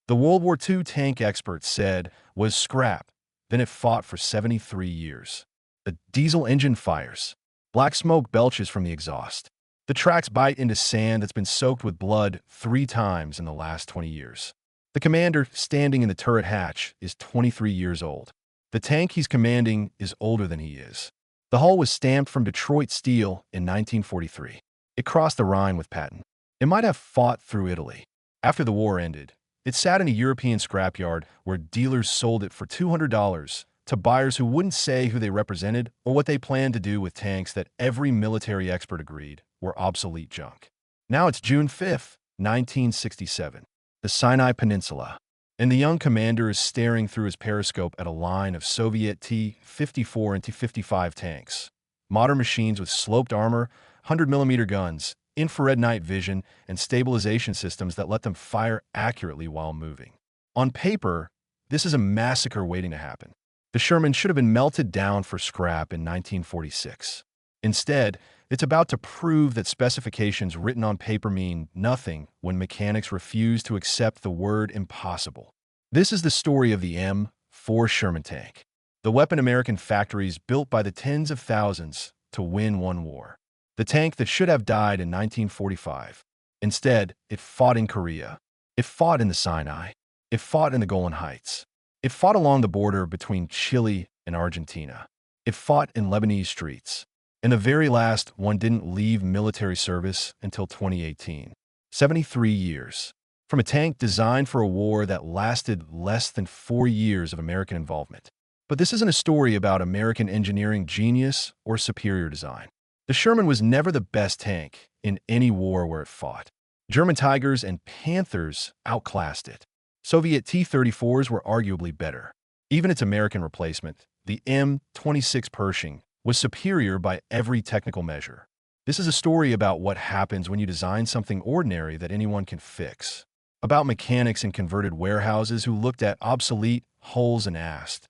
The World War II tank experts said was scrap, then it fought for 73 years. The diesel engine fires. Black smoke belches from the exhaust. The tracks bite into sand that's been soaked with blood 3 times in the last 20 years. The commander, standing in the turret hatch, is 23 years old. The tank he's commanding is older than he is. The hull was stamped from Detroit steel in 1943. It crossed the Rhine with Patton. It might have fought through Italy. After the war ended, it sat in a European scrapyard where dealers sold it for $200 to buyers who wouldn't say who they represented or what they planned to do with tanks that every military expert agreed were obsolete junk. Now it's June 5th, 1967, the Sinai Peninsula, and the young commander is staring through his periscope at a line of Soviet T-54 and T-55 tanks, modern machines with sloped armor, 100mm guns, infrared night vision, and stabilization systems that let them fire accurately while moving. On paper, this is a massacre waiting to happen. The Sherman should have been melted down for scrap in 1946. Instead, it's about to prove that specifications written on paper mean nothing when mechanics refuse to accept the word impossible. This is the story of the M4 Sherman tank, the weapon American factories built by the tens of thousands to win one war. The tank that should have died in 1945. Instead, it fought in Korea. It fought in the Sinai. It fought in the Golan Heights. It fought along the border between Chile and Argentina. It fought in Lebanese streets. And the very last one didn't leave military service until 2018. 73 years. From a tank designed for a war that lasted less than 4 years of American involvement. But this isn't a story about American engineering genius or superior design. The Sherman was never the best tank in any war where it fought. German Tigers and Panthers outclassed it. Soviet T-34s were arguably better. Even its American replacement, the M26 Pershing, was superior by every technical measure. This is a story about what happens when you design something ordinary that anyone can fix. About mechanics in converted warehouses who looked at obsolete hulls and asked,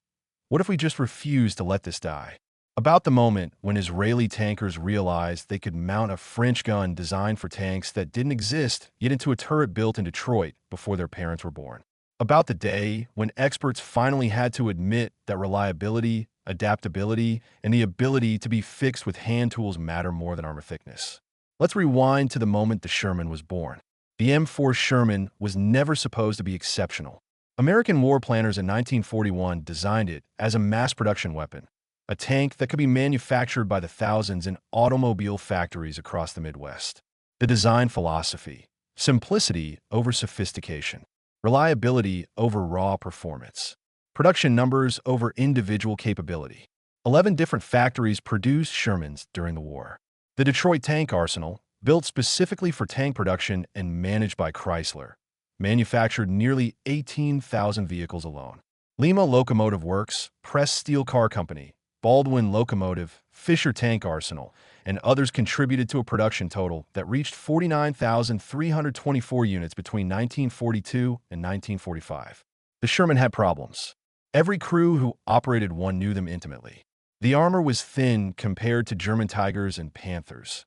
"What if we just refuse to let this die?" About the moment when Israeli tankers realized they could mount a French gun designed for tanks that didn't exist yet into a turret built in Detroit before their parents were born. About the day when experts finally had to admit that reliability, adaptability, and the ability to be fixed with hand tools matter more than armor thickness. Let's rewind to the moment the Sherman was born. The M4 Sherman was never supposed to be exceptional. American war planners in 1941 designed it as a mass production weapon, a tank that could be manufactured by the thousands in automobile factories across the Midwest. The design philosophy: simplicity over sophistication, reliability over raw performance, production numbers over individual capability. 11 different factories produced Shermans during the war. The Detroit Tank Arsenal, built specifically for tank production and managed by Chrysler, manufactured nearly 18,000 vehicles alone. Lima Locomotive Works, Press Steel Car Company, Baldwin Locomotive, Fisher Tank Arsenal, and others contributed to a production total that reached 49,324 units between 1942 and 1945. The Sherman had problems. Every crew who operated one knew them intimately. The armor was thin compared to German Tigers and Panthers,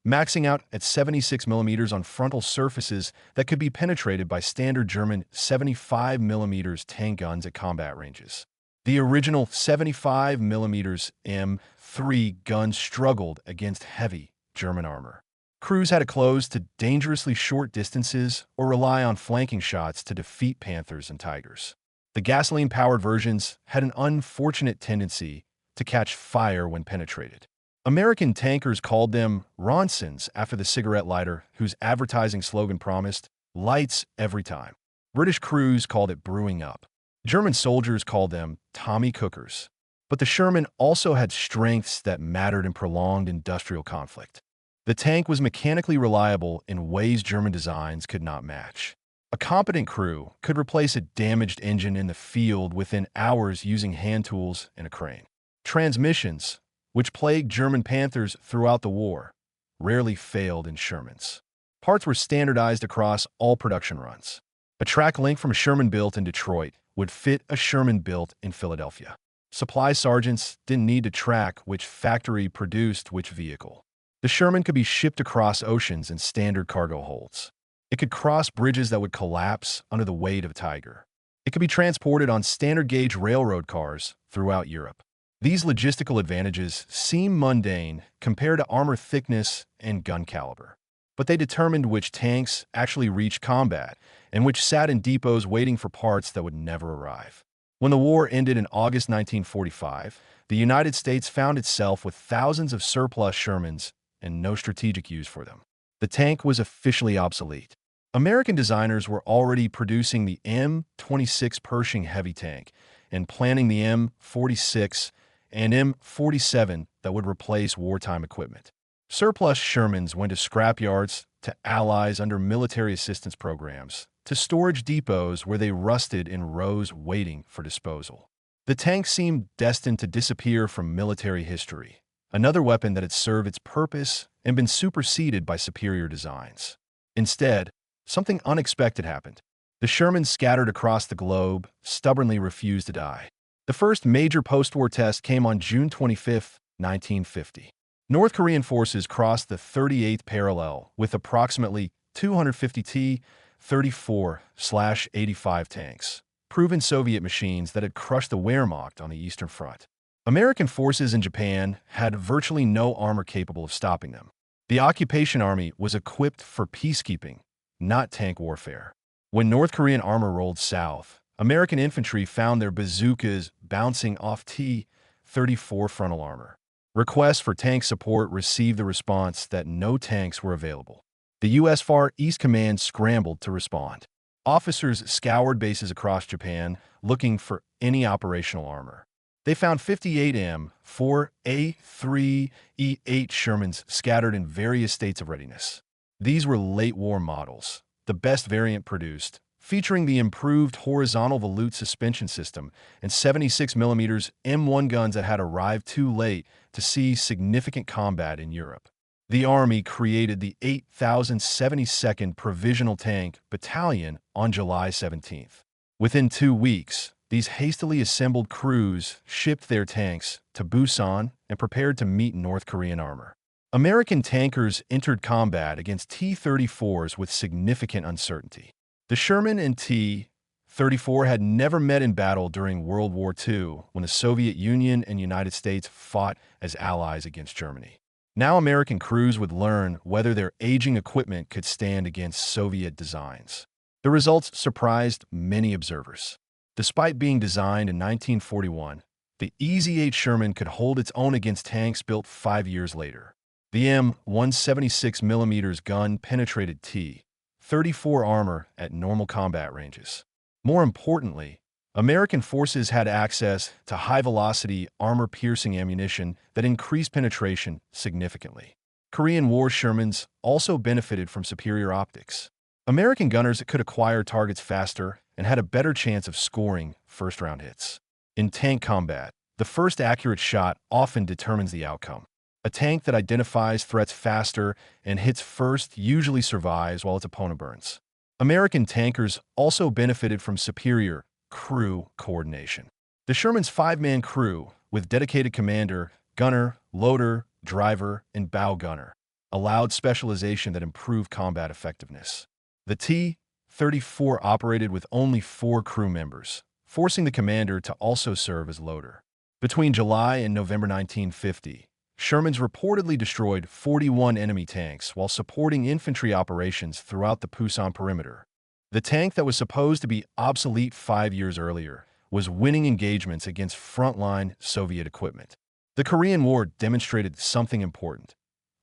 maxing out at 76mm on frontal surfaces that could be penetrated by standard German 75mm tank guns at combat ranges. The original 75mm M3 gun struggled against heavy German armor. Crews had to close to dangerously short distances or rely on flanking shots to defeat Panthers and Tigers. The gasoline-powered versions had an unfortunate tendency to catch fire when penetrated. American tankers called them Ronsons after the cigarette lighter whose advertising slogan promised lights every time. British crews called it brewing up. German soldiers called them Tommy Cookers. But the Sherman also had strengths that mattered in prolonged industrial conflict. The tank was mechanically reliable in ways German designs could not match. A competent crew could replace a damaged engine in the field within hours using hand tools and a crane. Transmissions, which plagued German Panthers throughout the war, rarely failed in Shermans. Parts were standardized across all production runs. A track link from a Sherman built in Detroit would fit a Sherman built in Philadelphia. Supply sergeants didn't need to track which factory produced which vehicle. The Sherman could be shipped across oceans in standard cargo holds. It It could cross bridges that would collapse under the weight of a tiger. It could be transported on standard-gauge railroad cars throughout Europe. These logistical advantages seem mundane compared to armor thickness and gun caliber. But they determined which tanks actually reached combat and which sat in depots waiting for parts that would never arrive. When the war ended in August 1945, the United States found itself with thousands of surplus Shermans and no strategic use for them. The tank was officially obsolete. American designers were already producing the M26 Pershing heavy tank and planning the M46 and M47 that would replace wartime equipment. Surplus Shermans went to scrapyards, to allies under military assistance programs, to storage depots where they rusted in rows waiting for disposal. The tank seemed destined to disappear from military history, another weapon that had served its purpose and been superseded by superior designs. Instead, something unexpected happened. The Shermans scattered across the globe stubbornly refused to die. The first major post-war test came on June 25, 1950. North Korean forces crossed the 38th parallel with approximately 250 T-34/85 tanks, proven Soviet machines that had crushed the Wehrmacht on the Eastern Front. American forces in Japan had virtually no armor capable of stopping them. The occupation army was equipped for peacekeeping, not tank warfare. When North Korean armor rolled south, American infantry found their bazookas bouncing off T-34 frontal armor. Requests for tank support received the response that no tanks were available. The U.S. Far East Command scrambled to respond. Officers scoured bases across Japan looking for any operational armor. They found 58 M4A3E8 Shermans scattered in various states of readiness. These were late-war models, the best variant produced, featuring the improved horizontal volute suspension system and 76mm M1 guns that had arrived too late to see significant combat in Europe. The Army created the 8,072nd Provisional Tank Battalion on July 17th. Within 2 weeks, these hastily assembled crews shipped their tanks to Busan and prepared to meet North Korean armor. American tankers entered combat against T-34s with significant uncertainty. The Sherman and T-34 had never met in battle during World War II when the Soviet Union and United States fought as allies against Germany. Now American crews would learn whether their aging equipment could stand against Soviet designs. The results surprised many observers. Despite being designed in 1941, the EZ-8 Sherman could hold its own against tanks built 5 years later. The M176mm gun penetrated T-34 armor at normal combat ranges. More importantly, American forces had access to high-velocity, armor-piercing ammunition that increased penetration significantly. Korean War Shermans also benefited from superior optics. American gunners could acquire targets faster and had a better chance of scoring first-round hits. In tank combat, the first accurate shot often determines the outcome. A tank that identifies threats faster and hits first usually survives while its opponent burns. American tankers also benefited from superior crew coordination. The Sherman's 5-man crew, with dedicated commander, gunner, loader, driver, and bow gunner, allowed specialization that improved combat effectiveness. The T-34 operated with only 4 crew members, forcing the commander to also serve as loader. Between July and November 1950, Shermans reportedly destroyed 41 enemy tanks while supporting infantry operations throughout the Pusan perimeter. The tank that was supposed to be obsolete 5 years earlier was winning engagements against frontline Soviet equipment. The Korean War demonstrated something important.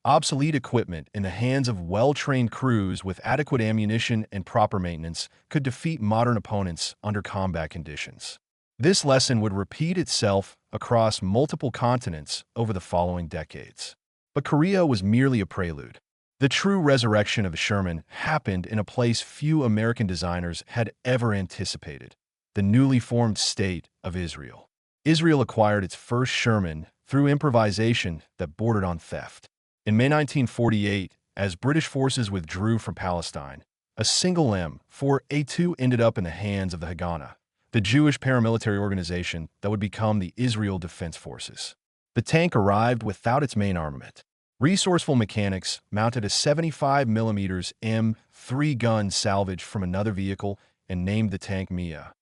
Obsolete equipment in the hands of well-trained crews with adequate ammunition and proper maintenance could defeat modern opponents under combat conditions. This lesson would repeat itself across multiple continents over the following decades. But Korea was merely a prelude. The true resurrection of the Sherman happened in a place few American designers had ever anticipated: the newly formed state of Israel. Israel acquired its first Sherman through improvisation that bordered on theft. In May 1948, as British forces withdrew from Palestine, a single M4A2 ended up in the hands of the Haganah, the Jewish paramilitary organization that would become the Israel Defense Forces. The tank arrived without its main armament. Resourceful mechanics mounted a 75mm M3 gun salvaged from another vehicle and named the tank Mia.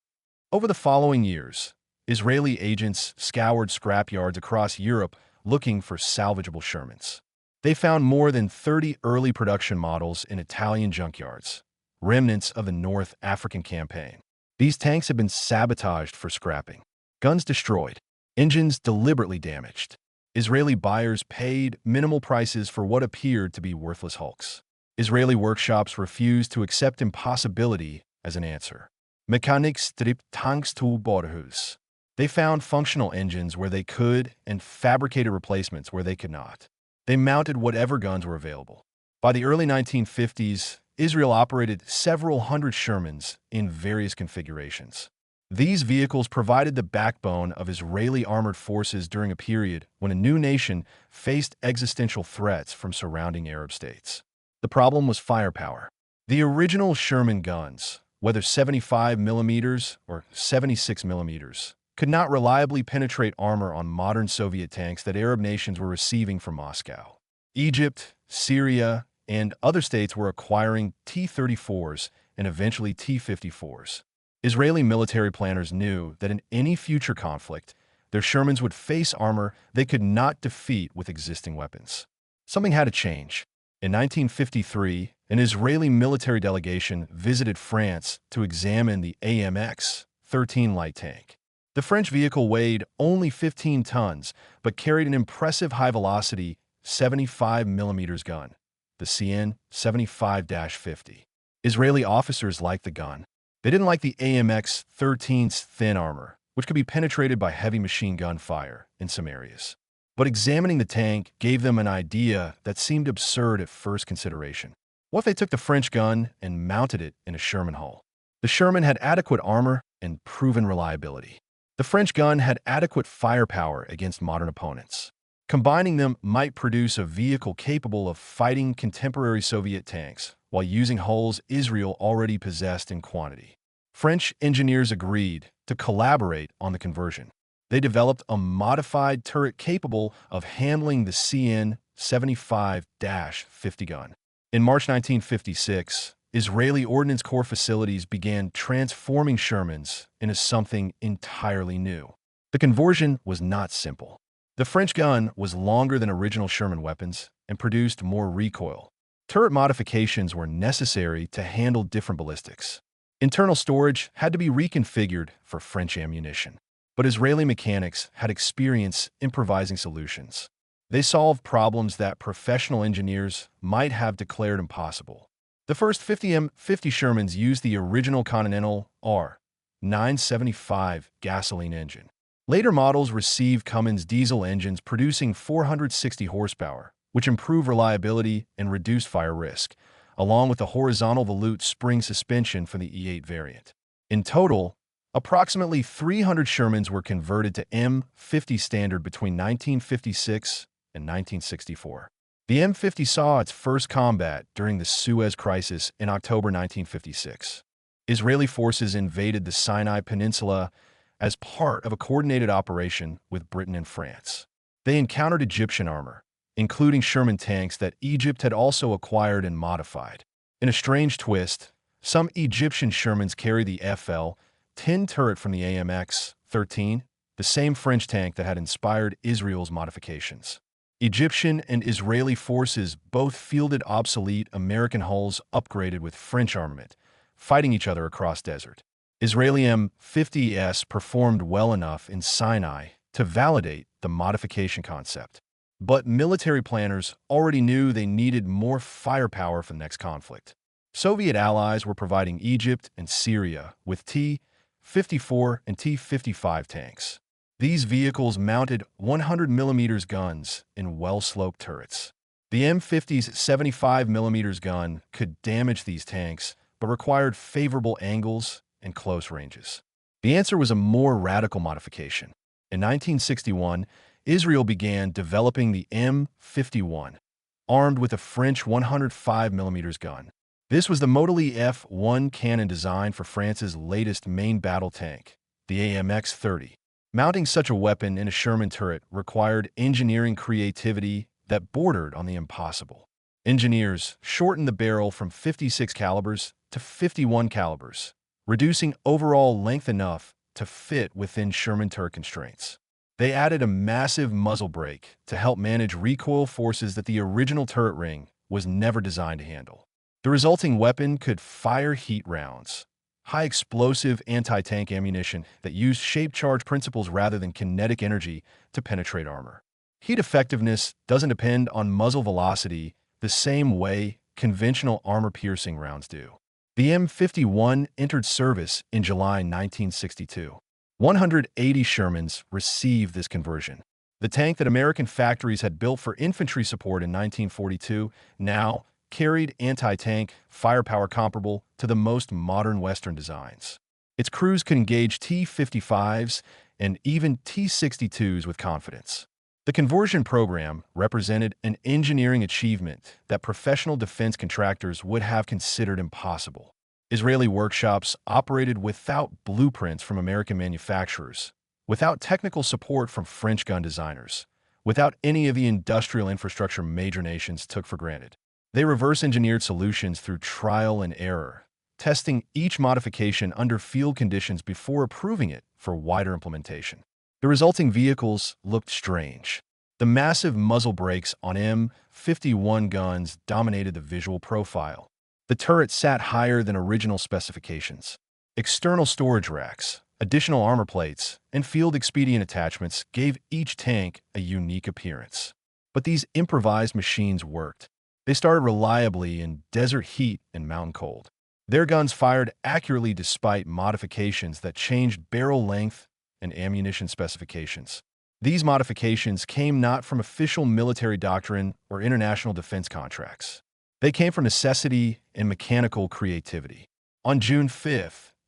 Over the following years, Israeli agents scoured scrapyards across Europe looking for salvageable Shermans. They found more than 30 early production models in Italian junkyards, remnants of the North African campaign. These tanks had been sabotaged for scrapping, guns destroyed, engines deliberately damaged. Israeli buyers paid minimal prices for what appeared to be worthless hulks. Israeli workshops refused to accept impossibility as an answer. Mechanics stripped tanks to Borhus. They found functional engines where they could and fabricated replacements where they could not. They mounted whatever guns were available. By the early 1950s, Israel operated several hundred Shermans in various configurations. These vehicles provided the backbone of Israeli armored forces during a period when a new nation faced existential threats from surrounding Arab states. The problem was firepower. The original Sherman guns, whether 75mm or 76mm, could not reliably penetrate armor on modern Soviet tanks that Arab nations were receiving from Moscow. Egypt, Syria, and other states were acquiring T-34s and eventually T-54s. Israeli military planners knew that in any future conflict, their Shermans would face armor they could not defeat with existing weapons. Something had to change. In 1953, an Israeli military delegation visited France to examine the AMX-13 light tank. The French vehicle weighed only 15 tons, but carried an impressive high-velocity 75mm gun, the CN 75-50. Israeli officers liked the gun. They didn't like the AMX-13's thin armor, which could be penetrated by heavy machine gun fire in some areas. But examining the tank gave them an idea that seemed absurd at first consideration. What if they took the French gun and mounted it in a Sherman hull? The Sherman had adequate armor and proven reliability. The French gun had adequate firepower against modern opponents. Combining them might produce a vehicle capable of fighting contemporary Soviet tanks while using hulls Israel already possessed in quantity. French engineers agreed to collaborate on the conversion. They developed a modified turret capable of handling the CN 75-50 gun. In March 1956, Israeli Ordnance Corps facilities began transforming Shermans into something entirely new. The conversion was not simple. The French gun was longer than original Sherman weapons and produced more recoil. Turret modifications were necessary to handle different ballistics. Internal storage had to be reconfigured for French ammunition. But Israeli mechanics had experience improvising solutions. They solved problems that professional engineers might have declared impossible. The first 50M50 Shermans used the original Continental R975 gasoline engine. Later models received Cummins diesel engines producing 460 horsepower, which improved reliability and reduced fire risk, along with the horizontal volute spring suspension for the E8 variant. In total, approximately 300 Shermans were converted to M50 standard between 1956 and 1964. The M50 saw its first combat during the Suez Crisis in October 1956. Israeli forces invaded the Sinai Peninsula as part of a coordinated operation with Britain and France. They encountered Egyptian armor, including Sherman tanks that Egypt had also acquired and modified. In a strange twist, some Egyptian Shermans carried the FL-10 turret from the AMX-13, the same French tank that had inspired Israel's modifications. Egyptian and Israeli forces both fielded obsolete American hulls upgraded with French armament, fighting each other across desert. Israeli M50s performed well enough in Sinai to validate the modification concept. But military planners already knew they needed more firepower for the next conflict. Soviet allies were providing Egypt and Syria with T-54 and T-55 tanks. These vehicles mounted 100mm guns in well-sloped turrets. The M50's 75mm gun could damage these tanks, but required favorable angles and close ranges. The answer was a more radical modification. In 1961, Israel began developing the M51, armed with a French 105mm gun. This was the Model F1 cannon designed for France's latest main battle tank, the AMX-30. Mounting such a weapon in a Sherman turret required engineering creativity that bordered on the impossible. Engineers shortened the barrel from 56 calibers to 51 calibers, reducing overall length enough to fit within Sherman turret constraints. They added a massive muzzle brake to help manage recoil forces that the original turret ring was never designed to handle. The resulting weapon could fire heat rounds, high-explosive anti-tank ammunition that used shape charge principles rather than kinetic energy to penetrate armor. Heat effectiveness doesn't depend on muzzle velocity the same way conventional armor-piercing rounds do. The M51 entered service in July 1962. 180 Shermans received this conversion. The tank that American factories had built for infantry support in 1942 now carried anti-tank firepower comparable to the most modern Western designs. Its crews could engage T-55s and even T-62s with confidence. The conversion program represented an engineering achievement that professional defense contractors would have considered impossible. Israeli workshops operated without blueprints from American manufacturers, without technical support from French gun designers, without any of the industrial infrastructure major nations took for granted. They reverse-engineered solutions through trial and error, testing each modification under field conditions before approving it for wider implementation. The resulting vehicles looked strange. The massive muzzle brakes on M51 guns dominated the visual profile. The turret sat higher than original specifications. External storage racks, additional armor plates, and field expedient attachments gave each tank a unique appearance. But these improvised machines worked. They started reliably in desert heat and mountain cold. Their guns fired accurately despite modifications that changed barrel length and ammunition specifications. These modifications came not from official military doctrine or international defense contracts. They came from necessity and mechanical creativity. On June 5,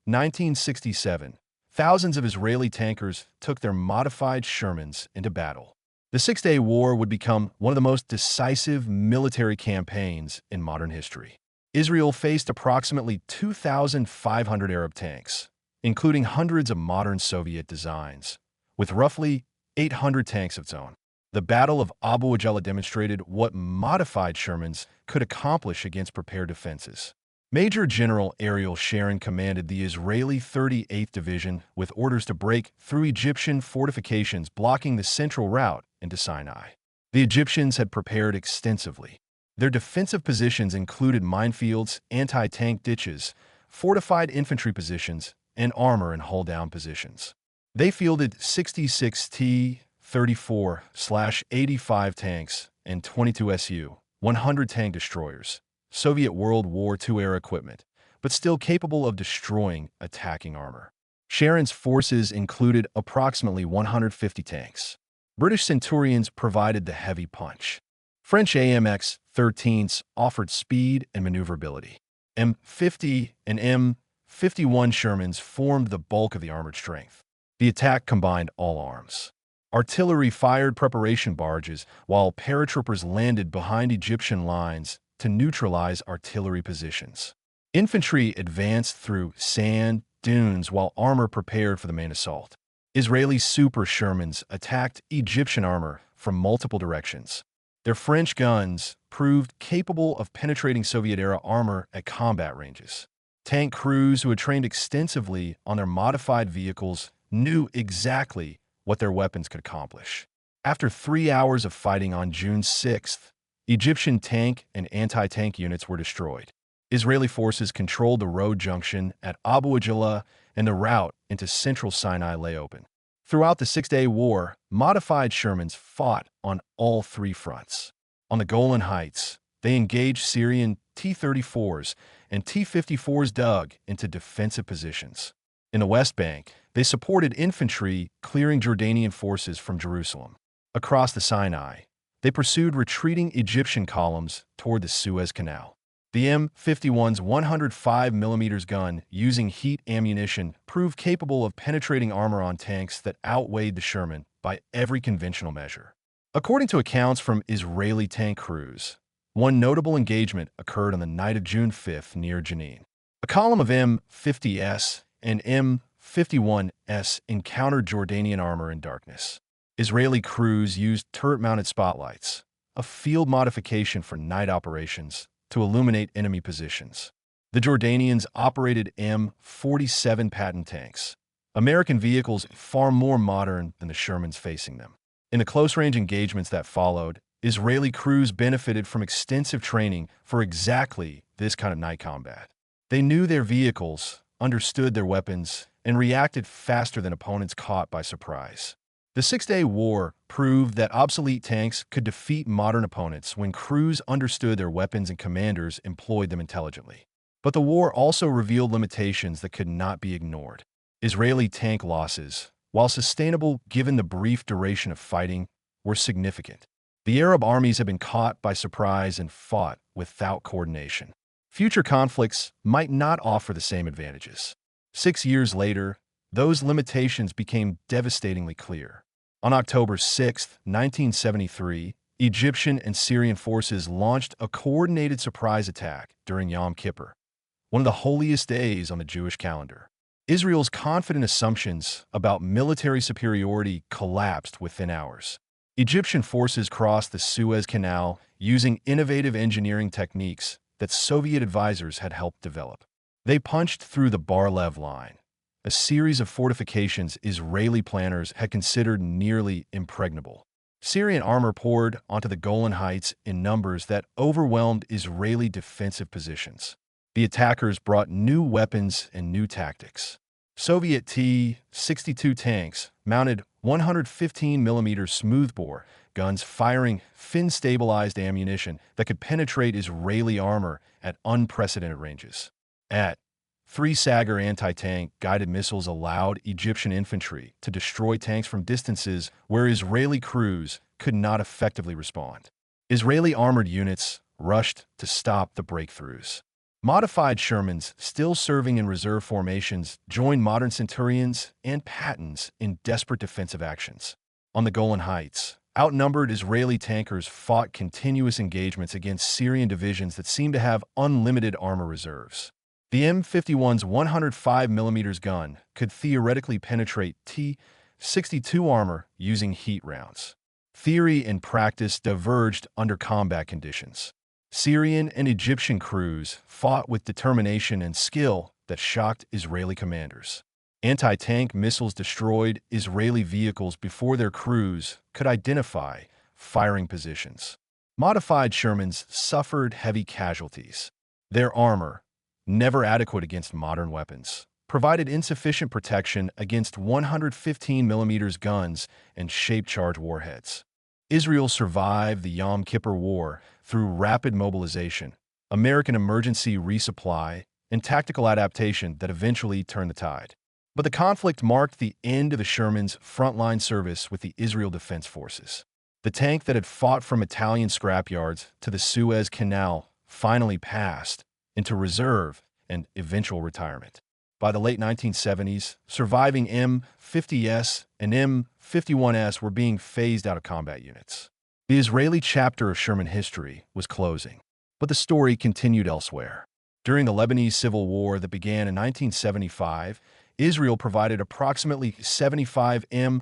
1967, thousands of Israeli tankers took their modified Shermans into battle. The Six-Day War would become one of the most decisive military campaigns in modern history. Israel faced approximately 2,500 Arab tanks, including hundreds of modern Soviet designs, with roughly 800 tanks of its own. The Battle of WWII demonstrated what modified Shermans could accomplish against prepared defenses. Major General Ariel Sharon commanded the Israeli 38th Division with orders to break through Egyptian fortifications blocking the central route into Sinai. The Egyptians had prepared extensively. Their defensive positions included minefields, anti-tank ditches, fortified infantry positions, and armor and hull-down positions. They fielded 66 T-34/85 tanks and 22 Su-100 tank destroyers, Soviet World War II-era equipment, but still capable of destroying attacking armor. Sharon's forces included approximately 150 tanks. British Centurions provided the heavy punch. French AMX-13s offered speed and maneuverability. M50 and M51 Shermans formed the bulk of the armored strength. The attack combined all arms. Artillery fired preparation barges, while paratroopers landed behind Egyptian lines to neutralize artillery positions. Infantry advanced through sand dunes while armor prepared for the main assault. Israeli Super Shermans attacked Egyptian armor from multiple directions. Their French guns proved capable of penetrating Soviet-era armor at combat ranges. Tank crews who had trained extensively on their modified vehicles knew exactly what their weapons could accomplish. After 3 hours of fighting on June 6th, Egyptian tank and anti-tank units were destroyed. Israeli forces controlled the road junction at WWII and the route into central Sinai lay open. Throughout the Six-Day War, modified Shermans fought on all three fronts. On the Golan Heights, they engaged Syrian T-34s and T-54s dug into defensive positions. In the West Bank, they supported infantry clearing Jordanian forces from Jerusalem. Across the Sinai, they pursued retreating Egyptian columns toward the Suez Canal. The M51's 105mm gun, using heat ammunition, proved capable of penetrating armor on tanks that outweighed the Sherman by every conventional measure. According to accounts from Israeli tank crews, one notable engagement occurred on the night of June 5th near Jenin. A column of M50s and M51s encountered Jordanian armor in darkness. Israeli crews used turret-mounted spotlights, a field modification for night operations to illuminate enemy positions. The Jordanians operated M47 Patton tanks, American vehicles far more modern than the Shermans facing them. In the close-range engagements that followed, Israeli crews benefited from extensive training for exactly this kind of night combat. They knew their vehicles, understood their weapons, and reacted faster than opponents caught by surprise. The Six-Day War proved that obsolete tanks could defeat modern opponents when crews understood their weapons and commanders employed them intelligently. But the war also revealed limitations that could not be ignored. Israeli tank losses, while sustainable given the brief duration of fighting, were significant. The Arab armies had been caught by surprise and fought without coordination. Future conflicts might not offer the same advantages. 6 years later, those limitations became devastatingly clear. On October 6, 1973, Egyptian and Syrian forces launched a coordinated surprise attack during Yom Kippur, one of the holiest days on the Jewish calendar. Israel's confident assumptions about military superiority collapsed within hours. Egyptian forces crossed the Suez Canal using innovative engineering techniques that Soviet advisors had helped develop. They punched through the Bar-Lev line, a series of fortifications Israeli planners had considered nearly impregnable. Syrian armor poured onto the Golan Heights in numbers that overwhelmed Israeli defensive positions. The attackers brought new weapons and new tactics. Soviet T-52 tanks mounted 115mm smoothbore guns firing fin-stabilized ammunition that could penetrate Israeli armor at unprecedented ranges. At 3 Sagar anti-tank guided missiles allowed Egyptian infantry to destroy tanks from distances where Israeli crews could not effectively respond. Israeli armored units rushed to stop the breakthroughs. Modified Shermans, still serving in reserve formations, joined modern Centurions and Pattons in desperate defensive actions. On the Golan Heights, outnumbered Israeli tankers fought continuous engagements against Syrian divisions that seemed to have unlimited armor reserves. The M51's 105mm gun could theoretically penetrate T-62 armor using heat rounds. Theory and practice diverged under combat conditions. Syrian and Egyptian crews fought with determination and skill that shocked Israeli commanders. Anti-tank missiles destroyed Israeli vehicles before their crews could identify firing positions. Modified Shermans suffered heavy casualties. Their armor, never adequate against modern weapons, provided insufficient protection against 115mm guns and shape-charge warheads. Israel survived the Yom Kippur War through rapid mobilization, American emergency resupply, and tactical adaptation that eventually turned the tide. But the conflict marked the end of the Shermans' frontline service with the Israel Defense Forces. The tank that had fought from Italian scrapyards to the Suez Canal finally passed into reserve and eventual retirement. By the late 1970s, surviving M50s and M51s were being phased out of combat units. The Israeli chapter of Sherman history was closing, but the story continued elsewhere. During the Lebanese Civil War that began in 1975, Israel provided approximately 75 M50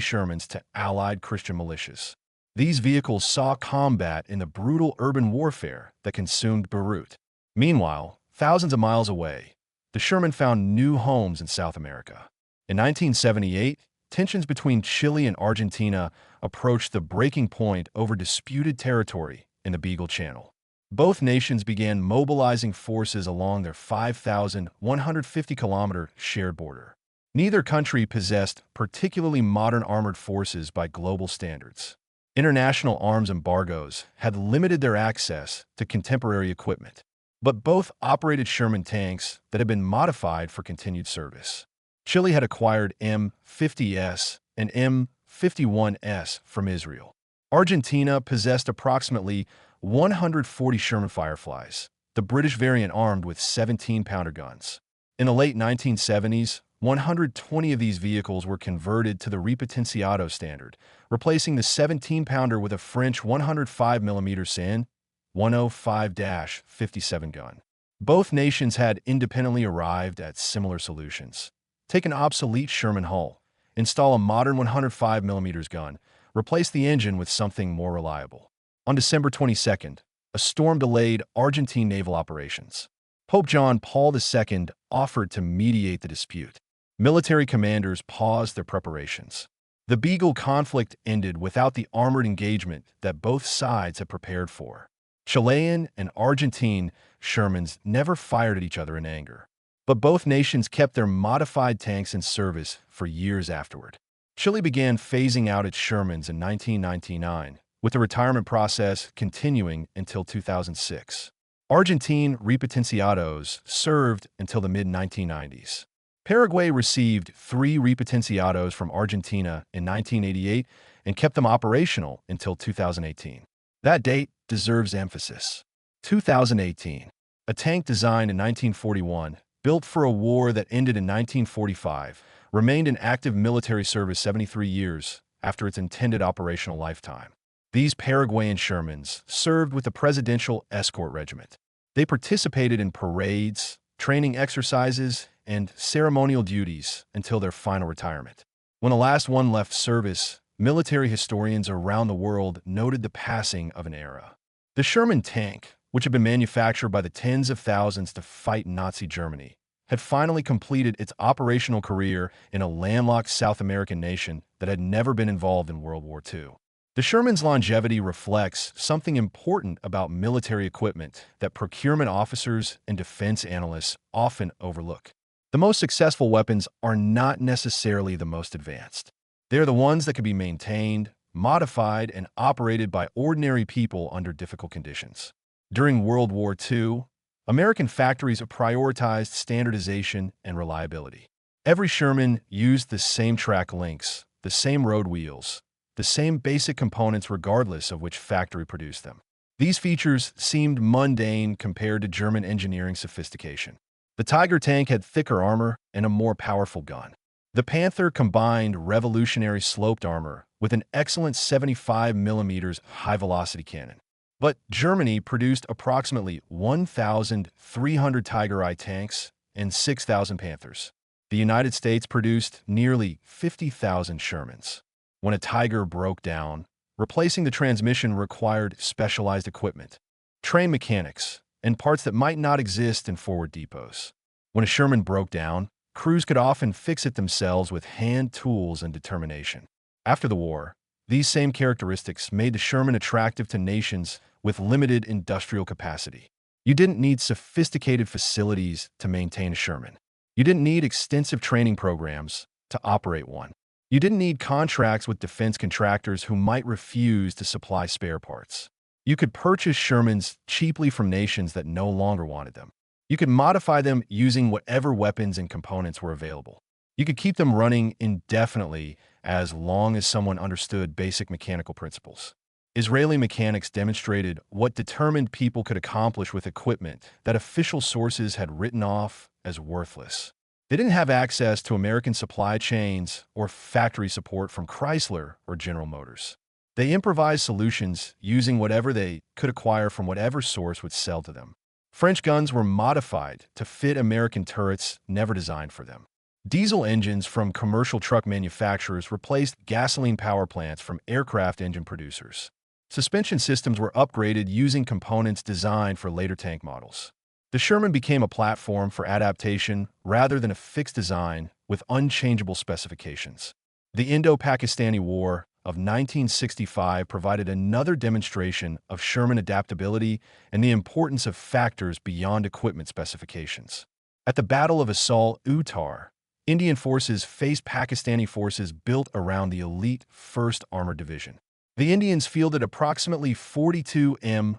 Shermans to Allied Christian militias. These vehicles saw combat in the brutal urban warfare that consumed Beirut. Meanwhile, thousands of miles away, the Sherman found new homes in South America. In 1978, tensions between Chile and Argentina approached the breaking point over disputed territory in the Beagle Channel. Both nations began mobilizing forces along their 5,150-kilometer shared border. Neither country possessed particularly modern armored forces by global standards. International arms embargoes had limited their access to contemporary equipment, but both operated Sherman tanks that had been modified for continued service. Chile had acquired M50s and M51s from Israel. Argentina possessed approximately 140 Sherman Fireflies, the British variant armed with 17-pounder guns. In the late 1970s, 120 of these vehicles were converted to the Ripotenciato standard, replacing the 17-pounder with a French 105mm SAN 105-57 gun. Both nations had independently arrived at similar solutions. Take an obsolete Sherman hull, install a modern 105mm gun, replace the engine with something more reliable. On December 22nd, a storm delayed Argentine naval operations. Pope John Paul II offered to mediate the dispute. Military commanders paused their preparations. The Beagle conflict ended without the armored engagement that both sides had prepared for. Chilean and Argentine Shermans never fired at each other in anger, but both nations kept their modified tanks in service for years afterward. Chile began phasing out its Shermans in 1999, with the retirement process continuing until 2006. Argentine repotenciados served until the mid-1990s. Paraguay received 3 repotenciados from Argentina in 1988 and kept them operational until 2018. That date deserves emphasis. 2018. A tank designed in 1941, built for a war that ended in 1945, remained in active military service 73 years after its intended operational lifetime. These Paraguayan Shermans served with the Presidential Escort Regiment. They participated in parades, training exercises, and ceremonial duties until their final retirement. When the last one left service, military historians around the world noted the passing of an era. The Sherman tank, which had been manufactured by the tens of thousands to fight Nazi Germany, had finally completed its operational career in a landlocked South American nation that had never been involved in World War II. The Sherman's longevity reflects something important about military equipment that procurement officers and defense analysts often overlook. The most successful weapons are not necessarily the most advanced. They're the ones that can be maintained, modified, and operated by ordinary people under difficult conditions. During World War II, American factories prioritized standardization and reliability. Every Sherman used the same track links, the same road wheels, the same basic components regardless of which factory produced them. These features seemed mundane compared to German engineering sophistication. The Tiger tank had thicker armor and a more powerful gun. The Panther combined revolutionary sloped armor with an excellent 75mm high-velocity cannon. But Germany produced approximately 1,300 Tiger I tanks and 6,000 Panthers. The United States produced nearly 50,000 Shermans. When a Tiger broke down, replacing the transmission required specialized equipment, trained mechanics, and parts that might not exist in forward depots. When a Sherman broke down, crews could often fix it themselves with hand tools and determination. After the war, these same characteristics made the Sherman attractive to nations with limited industrial capacity. You didn't need sophisticated facilities to maintain a Sherman. You didn't need extensive training programs to operate one. You didn't need contracts with defense contractors who might refuse to supply spare parts. You could purchase Shermans cheaply from nations that no longer wanted them. You could modify them using whatever weapons and components were available. You could keep them running indefinitely as long as someone understood basic mechanical principles. Israeli mechanics demonstrated what determined people could accomplish with equipment that official sources had written off as worthless. They didn't have access to American supply chains or factory support from Chrysler or General Motors. They improvised solutions using whatever they could acquire from whatever source would sell to them. French guns were modified to fit American turrets never designed for them. Diesel engines from commercial truck manufacturers replaced gasoline power plants from aircraft engine producers. Suspension systems were upgraded using components designed for later tank models. The Sherman became a platform for adaptation rather than a fixed design with unchangeable specifications. The Indo-Pakistani War of 1965 provided another demonstration of Sherman adaptability and the importance of factors beyond equipment specifications. At the Battle of Assault-Uttar, Indian forces faced Pakistani forces built around the elite 1st Armored Division. The Indians fielded approximately 42 M4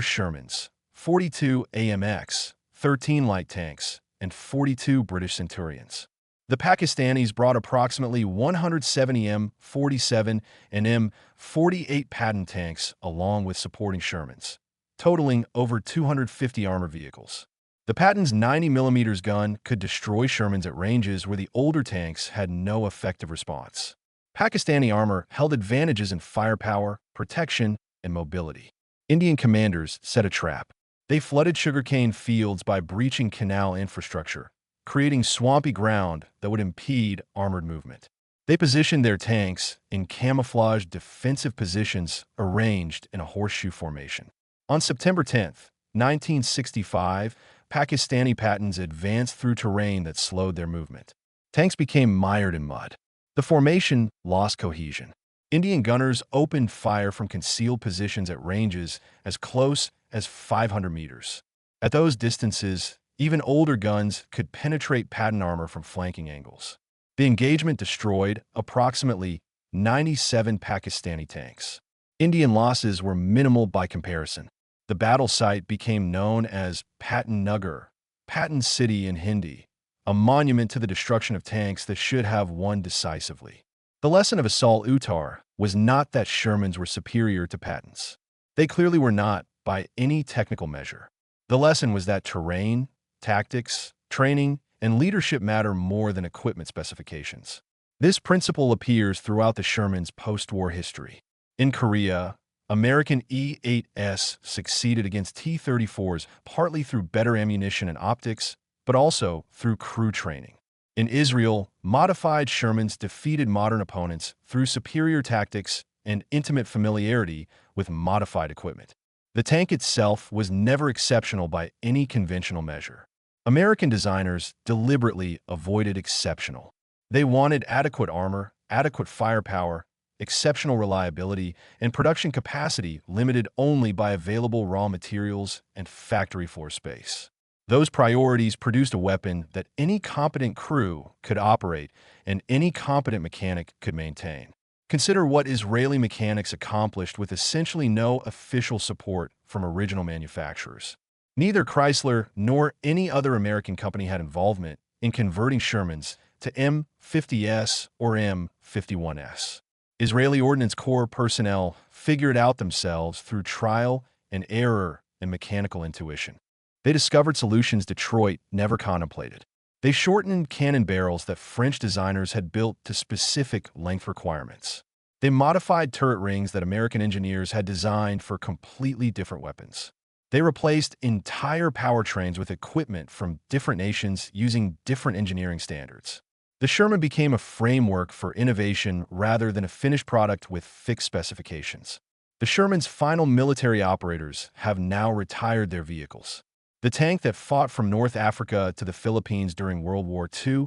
Shermans, 42 AMX, 13 light tanks, and 42 British Centurions. The Pakistanis brought approximately 170 M47 and M48 Patton tanks along with supporting Shermans, totaling over 250 armored vehicles. The Patton's 90mm gun could destroy Shermans at ranges where the older tanks had no effective response. Pakistani armor held advantages in firepower, protection, and mobility. Indian commanders set a trap. They flooded sugarcane fields by breaching canal infrastructure, creating swampy ground that would impede armored movement. They positioned their tanks in camouflaged defensive positions arranged in a horseshoe formation. On September 10, 1965, Pakistani Pattons advanced through terrain that slowed their movement. Tanks became mired in mud. The formation lost cohesion. Indian gunners opened fire from concealed positions at ranges as close as 500 meters. At those distances, even older guns could penetrate Patton armor from flanking angles. The engagement destroyed approximately 97 Pakistani tanks. Indian losses were minimal by comparison. The battle site became known as Patton Nagar, Patton City in Hindi, a monument to the destruction of tanks that should have won decisively. The lesson of Assault Uttar was not that Shermans were superior to Pattons. They clearly were not by any technical measure. The lesson was that terrain, tactics, training, and leadership matter more than equipment specifications. This principle appears throughout the Sherman's post-war history. In Korea, American E-8s succeeded against T-34s partly through better ammunition and optics, but also through crew training. In Israel, modified Shermans defeated modern opponents through superior tactics and intimate familiarity with modified equipment. The tank itself was never exceptional by any conventional measure. American designers deliberately avoided exceptional. They wanted adequate armor, adequate firepower, exceptional reliability, and production capacity limited only by available raw materials and factory floor space. Those priorities produced a weapon that any competent crew could operate and any competent mechanic could maintain. Consider what Israeli mechanics accomplished with essentially no official support from original manufacturers. Neither Chrysler nor any other American company had involvement in converting Shermans to M50s or M51s. Israeli Ordnance Corps personnel figured out themselves through trial and error and mechanical intuition. They discovered solutions Detroit never contemplated. They shortened cannon barrels that French designers had built to specific length requirements. They modified turret rings that American engineers had designed for completely different weapons. They replaced entire powertrains with equipment from different nations using different engineering standards. The Sherman became a framework for innovation rather than a finished product with fixed specifications. The Sherman's final military operators have now retired their vehicles. The tank that fought from North Africa to the Philippines during World War II,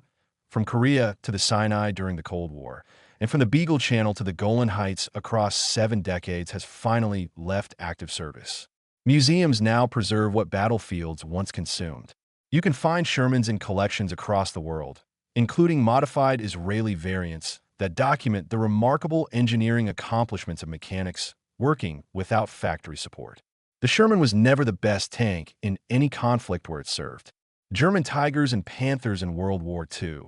from Korea to the Sinai during the Cold War, and from the Beagle Channel to the Golan Heights across 7 decades has finally left active service. Museums now preserve what battlefields once consumed. You can find Shermans in collections across the world, including modified Israeli variants that document the remarkable engineering accomplishments of mechanics working without factory support. The Sherman was never the best tank in any conflict where it served. German Tigers and Panthers in World War II,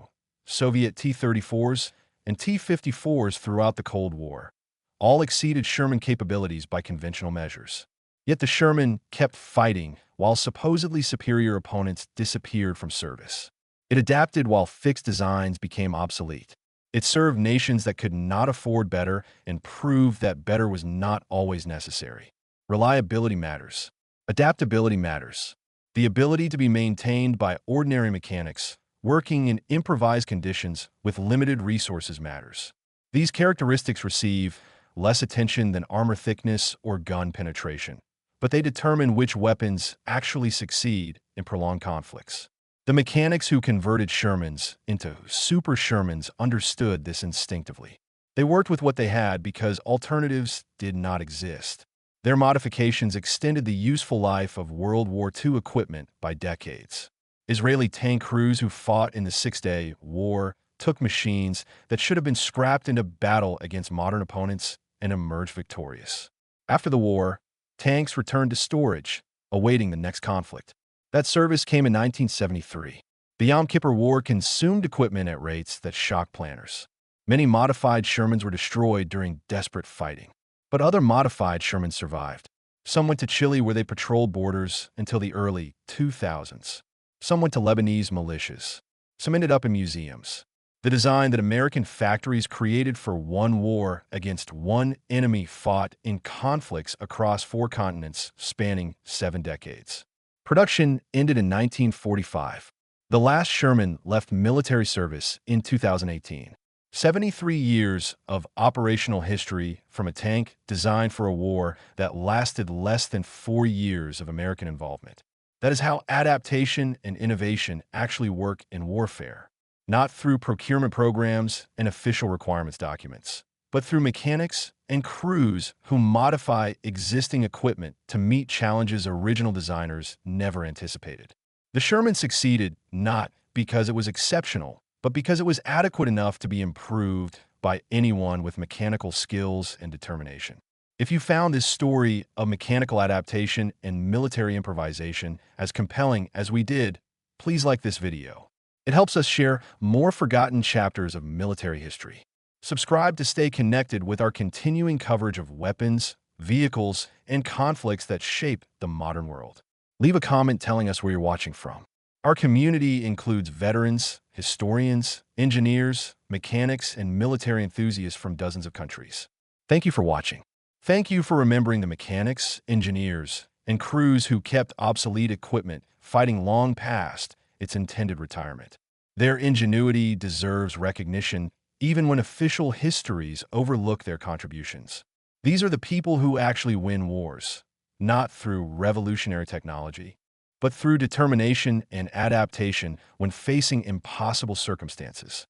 Soviet T-34s, and T-54s throughout the Cold War all exceeded Sherman capabilities by conventional measures. Yet the Sherman kept fighting while supposedly superior opponents disappeared from service. It adapted while fixed designs became obsolete. It served nations that could not afford better and proved that better was not always necessary. Reliability matters. Adaptability matters. The ability to be maintained by ordinary mechanics working in improvised conditions with limited resources matters. These characteristics receive less attention than armor thickness or gun penetration, but they determine which weapons actually succeed in prolonged conflicts. The mechanics who converted Shermans into Super Shermans understood this instinctively. They worked with what they had because alternatives did not exist. Their modifications extended the useful life of World War II equipment by decades. Israeli tank crews who fought in the Six-Day War took machines that should have been scrapped into battle against modern opponents and emerged victorious. After the war, tanks returned to storage, awaiting the next conflict. That service came in 1973. The Yom Kippur War consumed equipment at rates that shocked planners. Many modified Shermans were destroyed during desperate fighting. But other modified Shermans survived. Some went to Chile where they patrolled borders until the early 2000s. Some went to Lebanese militias. Some ended up in museums. The design that American factories created for one war against one enemy fought in conflicts across 4 continents spanning 7 decades. Production ended in 1945. The last Sherman left military service in 2018. 73 years of operational history from a tank designed for a war that lasted less than 4 years of American involvement. That is how adaptation and innovation actually work in warfare, not through procurement programs and official requirements documents, but through mechanics and crews who modify existing equipment to meet challenges original designers never anticipated. The Sherman succeeded not because it was exceptional, but because it was adequate enough to be improved by anyone with mechanical skills and determination. If you found this story of mechanical adaptation and military improvisation as compelling as we did, please like this video. It helps us share more forgotten chapters of military history. Subscribe to stay connected with our continuing coverage of weapons, vehicles, and conflicts that shape the modern world. Leave a comment telling us where you're watching from. Our community includes veterans, historians, engineers, mechanics, and military enthusiasts from dozens of countries. Thank you for watching. Thank you for remembering the mechanics, engineers, and crews who kept obsolete equipment fighting long past its intended retirement. Their ingenuity deserves recognition even when official histories overlook their contributions. These are the people who actually win wars, not through revolutionary technology, but through determination and adaptation when facing impossible circumstances.